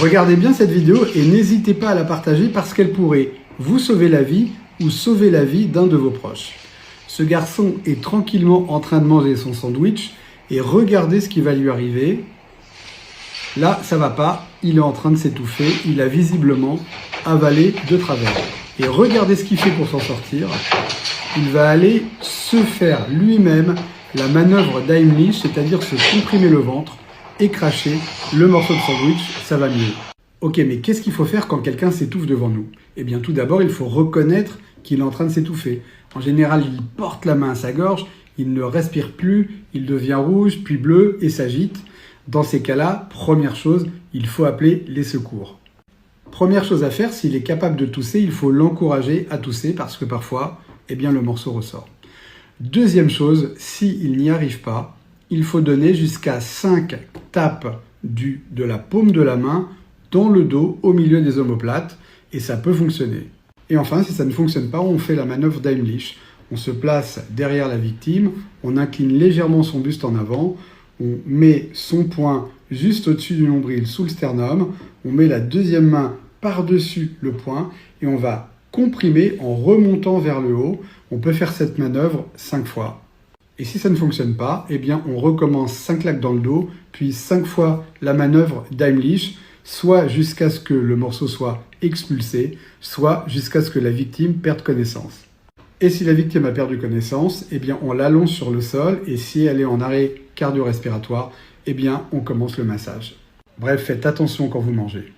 Regardez bien cette vidéo et n'hésitez pas à la partager parce qu'elle pourrait vous sauver la vie ou sauver la vie d'un de vos proches. Ce garçon est tranquillement en train de manger son sandwich et regardez ce qui va lui arriver. Là, ça va pas, il est en train de s'étouffer, il a visiblement avalé de travers. Et regardez ce qu'il fait pour s'en sortir. Il va aller se faire lui-même la manœuvre d'Heimlich, c'est-à-dire se comprimer le ventre et cracher le morceau de sandwich, ça va mieux. Ok, mais qu'est-ce qu'il faut faire quand quelqu'un s'étouffe devant nous? Eh bien, tout d'abord, il faut reconnaître qu'il est en train de s'étouffer. En général, il porte la main à sa gorge, il ne respire plus, il devient rouge, puis bleu et s'agite. Dans ces cas-là, première chose, il faut appeler les secours. Première chose à faire, s'il est capable de tousser, il faut l'encourager à tousser parce que parfois, eh bien, le morceau ressort. Deuxième chose, s'il n'y arrive pas, il faut donner jusqu'à 5 tapes de la paume de la main dans le dos, au milieu des omoplates, et ça peut fonctionner. Et enfin, si ça ne fonctionne pas, on fait la manœuvre d'Heimlich. On se place derrière la victime, on incline légèrement son buste en avant, on met son poing juste au-dessus du nombril sous le sternum, on met la deuxième main par-dessus le poing et on va comprimer en remontant vers le haut. On peut faire cette manœuvre 5 fois. Et si ça ne fonctionne pas, eh bien on recommence 5 claques dans le dos, puis 5 fois la manœuvre d'Heimlich, soit jusqu'à ce que le morceau soit expulsé, soit jusqu'à ce que la victime perde connaissance. Et si la victime a perdu connaissance, eh bien on l'allonge sur le sol, et si elle est en arrêt cardio-respiratoire, eh bien on commence le massage. Bref, faites attention quand vous mangez.